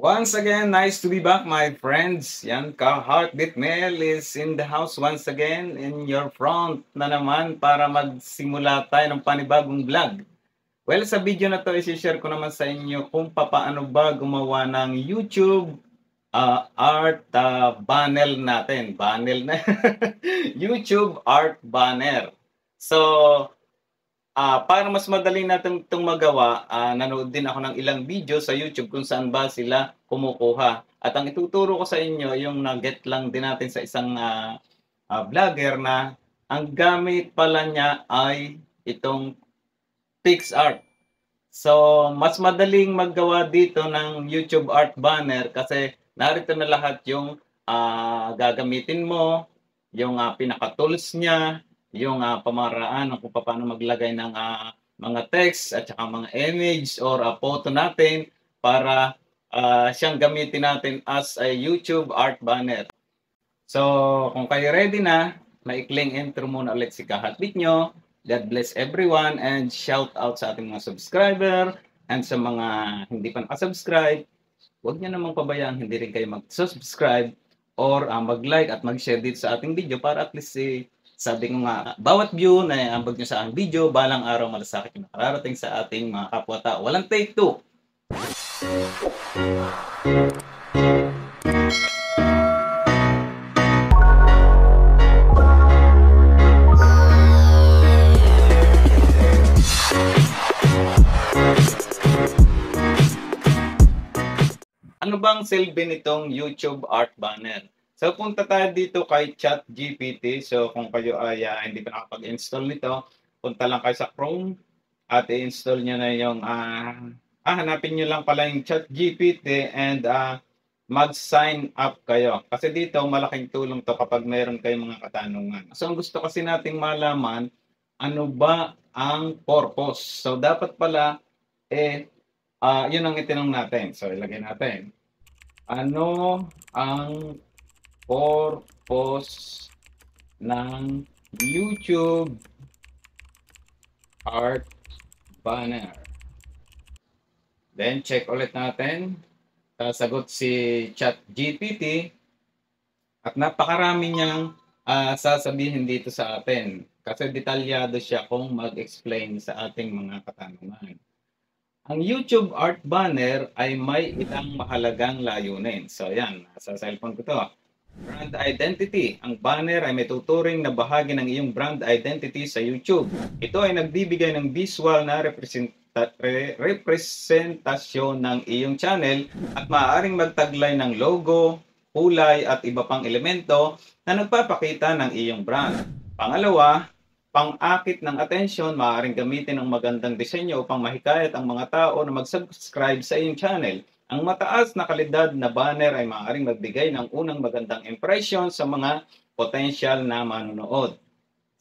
Once again, nice to be back, my friends. Yan ka, Heartbeat Mel is in the house once again in your front na naman para magsimula tayo ng panibagong vlog. Well, sa video na to, isi-share ko naman sa inyo kung paano ba gumawa ng YouTube art banner natin. Banner na. YouTube art banner. So, para mas madali natin itong magawa, nanood din ako ng ilang video sa YouTube kung saan ba sila kumukuha. At ang ituturo ko sa inyo, yung na-get lang din natin sa isang vlogger na ang gamit pala niya ay itong PixArt. So, mas madaling maggawa dito ng YouTube art banner kasi narito na lahat yung gagamitin mo, yung pinaka-tools niya, yung pamaraan kung paano maglagay ng mga text at saka mga image or photo natin para siyang gamitin natin as a YouTube art banner. So, kung kayo ready na, maikling intro muna ulit si Kahatbit nyo. God bless everyone and shout out sa ating mga subscriber and sa mga hindi pa nakasubscribe. Huwag nyo namang pabayaan, hindi rin kayo mag-subscribe or mag-like at mag-share dito sa ating video para at least sabi ko nga, bawat view na ambag nyo sa aking video, balang araw malasakit yung nakararating sa ating mga kapwa-tao. Walang take two. Ano bang silbi nitong YouTube art banner? So, punta tayo dito kay ChatGPT. So, kung kayo ay hindi pa nakapag-install nito, punta lang kayo sa Chrome at i-install nyo na yung, hanapin nyo lang pala yung ChatGPT and mag-sign up kayo. Kasi dito, malaking tulong to kapag meron kayong mga katanungan. So, ang gusto kasi nating malaman, ano ba ang purpose? So, dapat pala, yun ang itinong natin. So, ilagay natin. Ano ang purpose ng YouTube art banner? Then, check ulit natin. Sagot si ChatGPT. At napakarami niyang sasabihin dito sa atin. Kasi detalyado siya kung mag-explain sa ating mga katanungan. Ang YouTube art banner ay may ilang mahalagang layunin. So, yan. Sa cellphone ko to. Brand identity. Ang banner ay may tuturing na bahagi ng iyong brand identity sa YouTube. Ito ay nagbibigay ng visual na representasyon ng iyong channel at maaaring magtaglay ng logo, kulay at iba pang elemento na nagpapakita ng iyong brand. Pangalawa, pang-akit ng atensyon, maaaring gamitin ang magandang disenyo upang mahikayat ang mga tao na mag-subscribe sa iyong channel. Ang mataas na kalidad na banner ay maaaring magbigay ng unang magandang impression sa mga potential na manonood.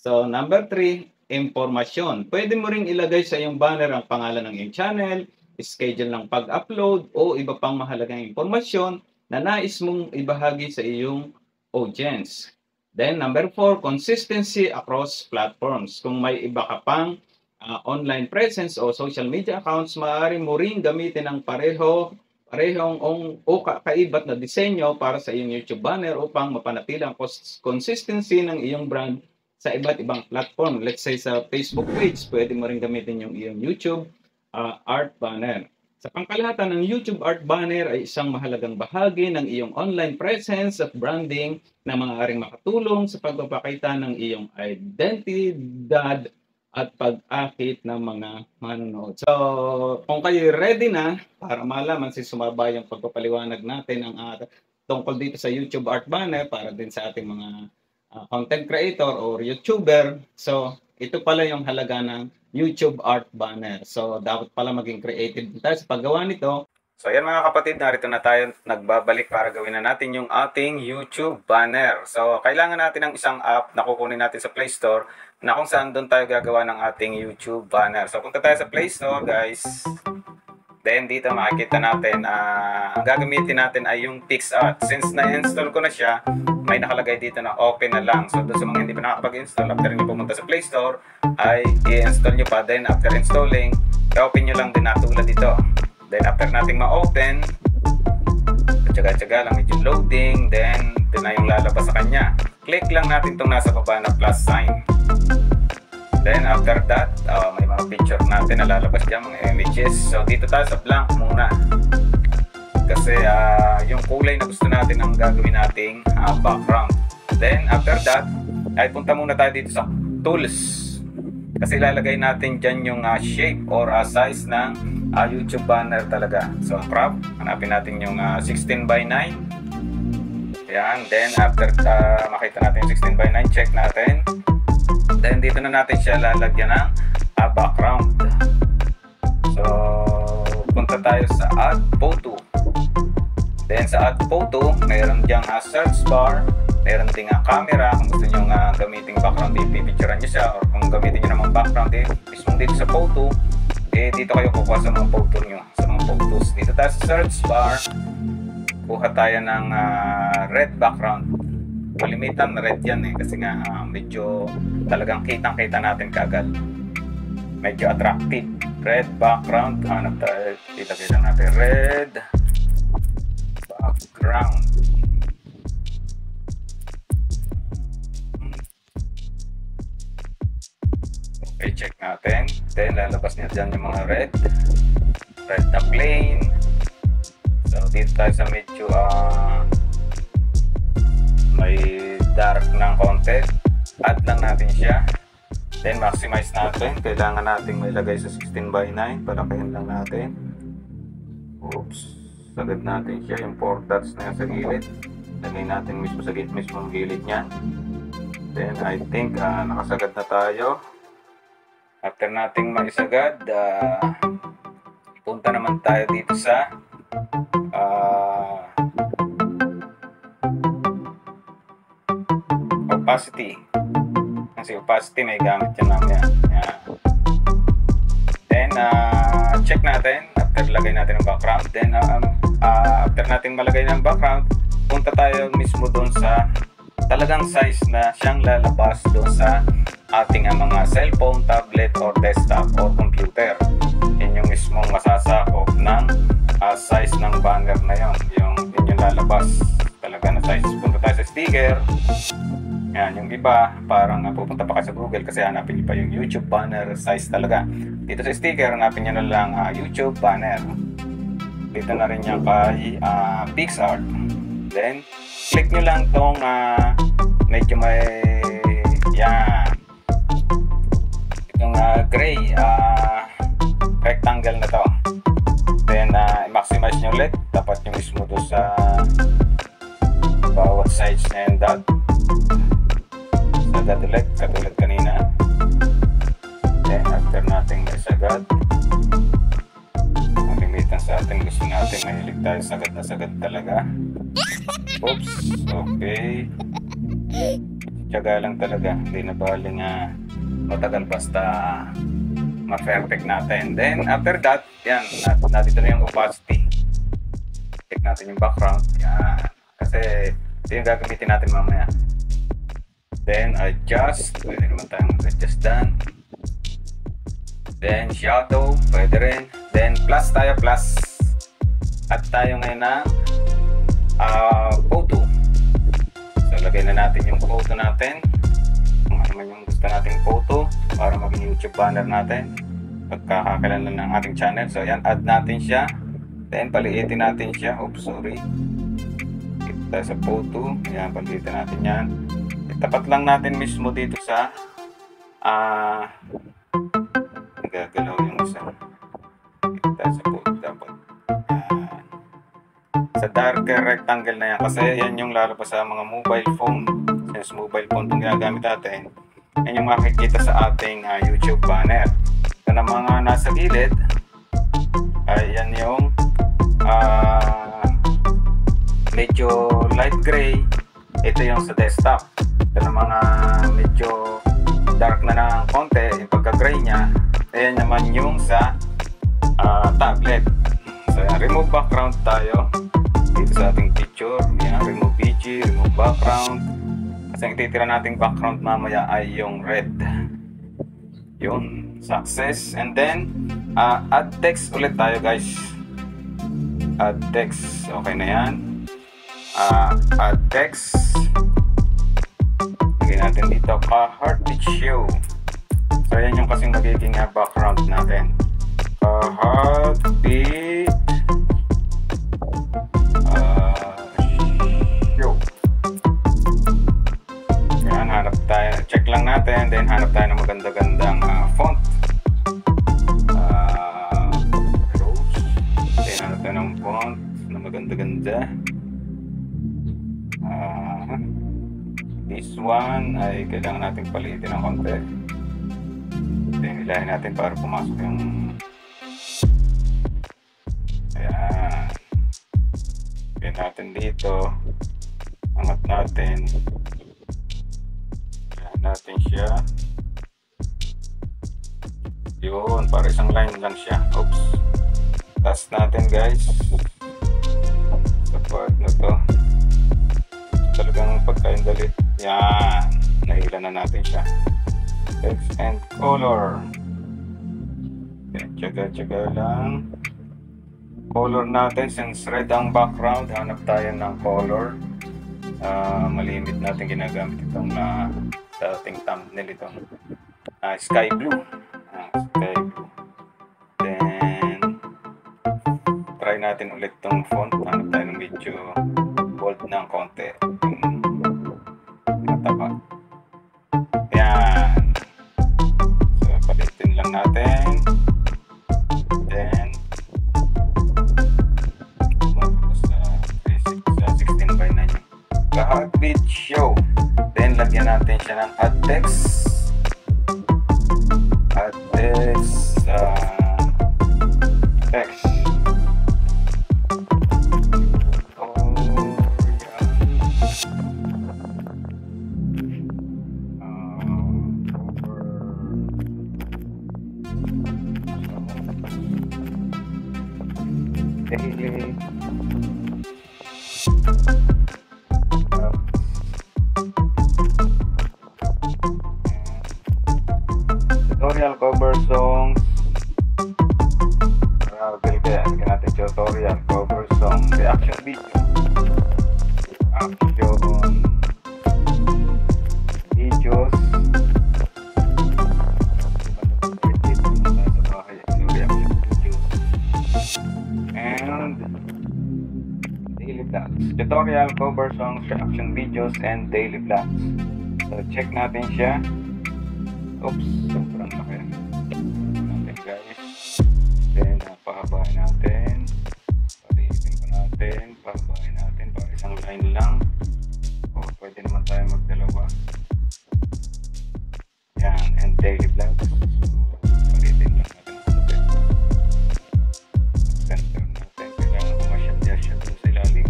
So, number 3, impormasyon. Pwede mo ring ilagay sa iyong banner ang pangalan ng iyong channel, schedule ng pag-upload o iba pang mahalagang impormasyon na nais mong ibahagi sa iyong audience. Then, number 4, consistency across platforms. Kung may iba ka pang online presence o social media accounts, maaari mo rin gamitin ang parehong o kakaibat na disenyo para sa iyong YouTube banner upang mapanatili ang consistency ng iyong brand sa iba't ibang platform. Let's say sa Facebook page, pwede mo rin gamitin yung iyong YouTube art banner. Sa pangkalahatan, ng YouTube art banner ay isang mahalagang bahagi ng iyong online presence at branding na maaaring makatulong sa pagpapakita ng iyong identidad at pag-akit ng mga manonood. So, kung kayo ready na para malaman sumabay yung pagpapaliwanag natin ang tungkol dito sa YouTube art banner para din sa ating mga content creator or YouTuber. So, ito pala yung halaga ng YouTube art banner. So, dapat pala maging creative tayo sa paggawa nito. So, ayan mga kapatid, narito na tayo nagbabalik para gawin na natin yung ating YouTube banner. So, kailangan natin ng isang app na kukunin natin sa Play Store na kung saan doon tayo gagawa ng ating YouTube banner. So, punta tayo sa Play Store, guys. Then, dito makikita natin, ang gagamitin natin ay yung PixArt. Since na-install ko na siya, may nakalagay dito na open na lang. So, doon sa mga hindi pa nakapag-install, after nyo pumunta sa Play Store, ay i-install nyo pa. Then, after installing, i-open nyo lang din natulad dito. Then, after nating ma-open, Tsaga-tsaga lang, medyo loading, then ito na yung lalabas sa kanya. Click lang natin itong nasa baba na plus sign. Then after that, may mga picture natin na lalabas dyan, mga images. So dito tayo sa blank muna. Kasi yung kulay na gusto natin ang gagawin nating background. Then after that, ay punta muna tayo dito sa tools. Kasi ilalagay natin dyan yung shape or size ng YouTube banner talaga. So crop, hanapin natin yung 16 by 9. Yan, then after makita natin yung 16 by 9, check natin. Then dito na natin siya lalagyan ng background. So punta tayo sa add photo. Then sa add photo, mayroon diyang search bar, mayroon ding camera. Kung gusto nyo gamitin background, ipipicturean nyo siya, or kung gamitin nyo naman background mismo dito sa photo, dito kayo kukuha sa mga photo nyo, sa mga photos. Dito tayo sa search bar, kuha tayo ng red background. Kalimitan red yan kasi nga medyo talagang kitang-kita natin kaagad. Medyo attractive. Red background. Hanap tayo. Kita-kita natin. Red background. Okay, check natin. Then lalabas niya dyan yung mga red. Red na plain. So dito tayo sa medyo may dark ng konti. Add lang natin siya. Then maximize natin. Kailangan natin mailagay sa 16 by 9. Palakihin lang natin. Oops. Sagad natin siya. Yung 4 dots na sa gilid. Lagay natin mismo sa mismong gilid niya. Then I think nakasagad na tayo. After nating maisagad, punta naman tayo dito sa opacity. Kasi opacity may gamit yan mamaya. Then check natin after lagay natin ng background. Then after natin malagay ng background, punta tayo mismo doon sa talagang size na siyang lalabas doon sa ating mga cellphone, tablet, or desktop, or computer. Yan yung mismong masasakop ng size ng banner na yon. Yung lalabas talaga na size. Punta tayo sa sticker. Yan, yung iba parang pupunta pa kayo sa Google kasi hanapin nyo pa yung YouTube banner size talaga. Dito sa sticker, hanapin nyo na lang YouTube banner. Dito na rin yung kay PixArt. Then click nyo lang tong medyo may yan itong gray rectangle na to. Then i-maximize nyo ulit. Dapat nyo mismo doon sa bawat sides na yung dot. Sagad ulit, katulad kanina. Then after natin isagad, malimitan sa ating gusto natin, mahilig tayo sagad na sagad talaga. Oops, okay. Tiyaga lang talaga, hindi na baling matagal basta ma-perfect natin. Then after that, yan, nandito na yung opacity. Check natin yung background. Yan, kasi ito yung gagamitin natin mamaya. Then adjust, pwede naman tayong adjust done. Then shadow, pwede rin. Then plus tayo, plus. At tayo ngayon ng photo. So lagay na natin yung photo natin. Kung ano man yung gusto nating photo para maging YouTube banner natin pagkakakilanlan ng ating channel. So yan, add natin siya. Then paliitin natin siya. Oops, sorry. Dito tayo sa photo. Yan, paliitin natin yan. Tapat lang natin mismo dito sa gagalaw yung isa. Dito tayo sa photo dapat. Sa darker rectangle na yan kasi yan yung lalabas sa mga mobile phone. Since mobile phone itong ginagamit natin, yan yung makikita sa ating YouTube banner. So na mga nasa gilid ay yan yung medyo light gray. Ito yung sa desktop. Ito na mga medyo dark na ng konti, yung pagka-gray nya. Ayan naman yung sa tablet. So yan, remove background tayo dito sa ating picture. Yan, remove PG, remove background. Kasi ang titira nating background mamaya ay yung red. Yun, success. And then add text ulit tayo guys. Add text, okay na yan. add text. Lagyan natin dito ka-heartbeat show. So yan yung kasing magiging background natin. Ka-heartbeat show. Yan, hanap tayo. Check lang natin. Then hanap tayo ng maganda-gandang font. Then hanap tayo ng font na maganda-ganda. This one ay kailangan natin palitin ng konti. Then ilahin natin para pumasok yung ayan. Ilahin natin dito. Angat natin. Ilahin natin siya. Yun, para isang line lang siya. Oops. Taas natin guys. Sa part na to. Talagang pagkaindali. Yan. Nahila na natin siya. Text and color. Tsaga-tsaga lang. Color natin. Since red ang background, hanap tayo ng color. Malimit natin ginagamit itong sa ating thumbnail itong sky blue. Sky blue. Then try natin ulit itong font. Hanap tayo ng medyo bold ng konti. Mataba. Yan. So palitin lang natin. Then sa 16:9 yung ka-heartbeat show. Then lagyan natin siya ng add text. Add text text. Daily tutorial cover songs. Kaya lagyan natin tutorial cover song reaction video. Reaction videos. Tutorial, cover songs, reaction videos, and daily vlogs. So, check natin siya. Oops, sobrang laki. Natin guys. Then, pahabain natin. Paliitin pa natin. Pahabain natin para isang line lang. O, pwede naman tayo magdalawa. Yan, and daily vlogs. So, paliitin lang natin konti. Center natin. Kailangan kumasyadya siya dun sa ilalim.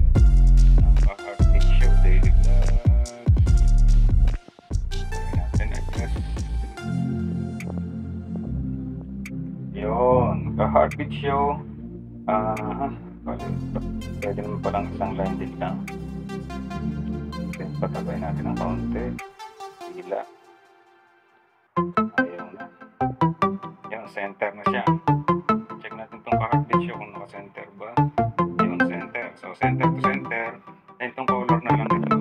Ka-heartbeat show. Pwede naman palang isang line din lang. Then patabay natin ng kaunti. Hila. Ayaw na. Yung center na siya. Check natin itong ka-heartbeat show kung naka-center ba. Yung center. So center to center. Then itong color na lang ito.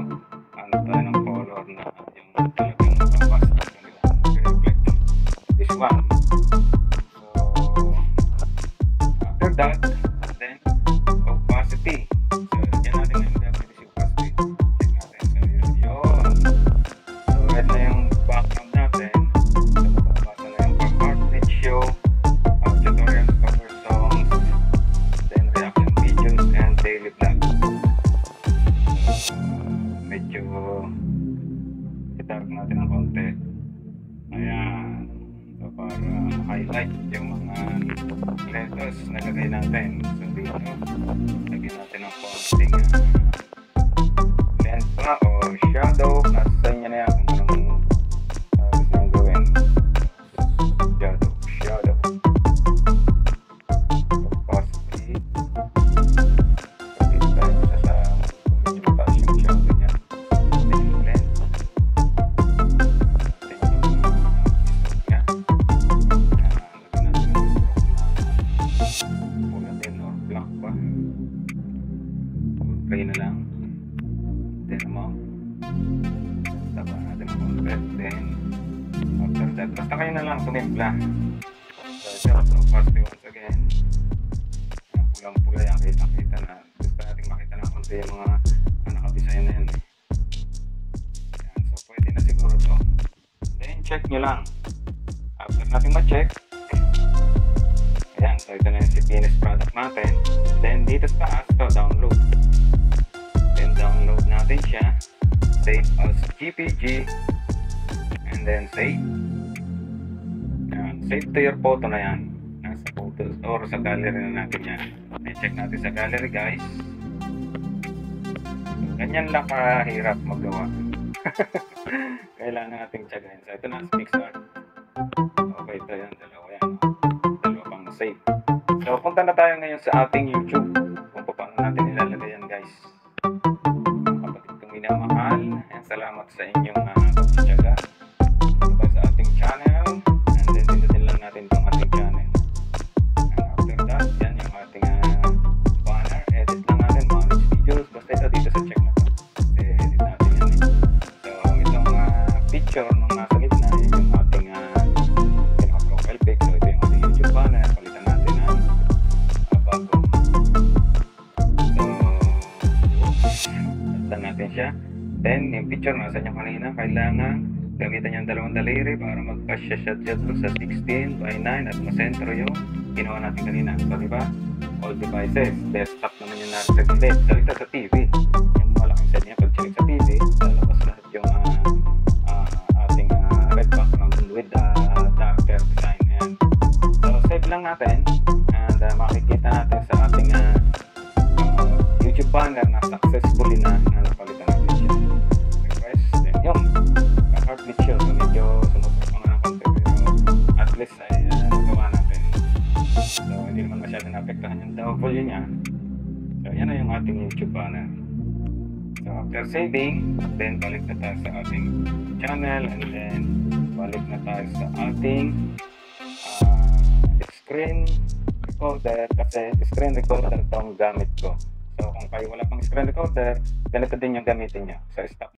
Ano tayo ng color na yung talagang kapasitas nila. Reflect. This one. That, then opacity. So, dyan natin yung opacity. Check natin. So, yun. So, red na yung background natin. So, mababasa na yung ka-heartbeat show, tutorials, cover songs, then reaction videos, and daily vlogs. So, medyo itarap natin ng konti. Ayan. So, para highlight yung mga letters na lagay natin. So dito, lagyan natin ng konting lens pa o shadow. Nasa sa inyo na yan kung anong gusto nyo gawin. Shadow. Opacity. Pagkita tayo sa medyo mataas yung shadow niya. Then yung lens. Then yung stroke niya. Lagyan natin ng stroke na pula din or black pa. Try na lang. basta kayo na lang tumimpla. So pasti once again. Pulang-pula yan, kita na. Gusto natin makita ng konti yung mga nakadesign na yan. Ayan, so pwede na siguro to. Then check nyo lang. After natin ma-check, ayan, so ito na yung finished product natin. Then dito sa taas, to download. Then download natin siya. Save as GPG. And then save. Ayan, save to your photo na yan. Nasa photos or sa gallery na natin yan. I-check natin sa gallery, guys. So, ganyan lang kahirap magawa. Kailangan nating tiyagain. So ito na, PixArt. Okay, ito yan, dalawa yan. Dalawa pang save. So punta na tayo ngayon sa ating YouTube. Kung paano natin ilalagay yan, guys. Kapatid kong minamahal. And salamat sa inyong pagtitiyaga. Punta tayo sa ating channel. And then pindutin lang natin itong ating channel. And after that, yan yung ating banner. Edit lang natin, manage videos. Basta ito dito sa check na to. Kasi edit natin yan eh. So itong picture nung nasa gitna, yun yung ating pinaka-profile pic. So ito yung ating YouTube banner. Palitan natin ang bago. So palitan natin siya. Then yung picture nasa niya kanina, kailangan gamitan yung dalawang daliri para mag-cash siya dun sa 16 by 9 at masentro yung ginawa natin kanina. So diba? All devices. Desktop naman yung nasa gilid. So ito sa TV. Yung malaking set niya pag-check sa TV, lalabas lahat yung ating red background with darker design. Ayan. So save lang natin and makikita natin sa ating YouTube banner na successfully na napalitan natin siya. Request. Then yung heartbeat siya. So medyo sumubok mga ng konti pero at least ay nagawa natin. So hindi naman masyado naapektahan yung W niya. So yan na yung ating YouTube banner. So after saving, then balik na tayo sa ating channel and then balik na tayo sa ating screen recorder kasi screen recorder itong gamit ko. So kung kayo wala pang screen recorder, ganito din yung gamitin nyo. So stop.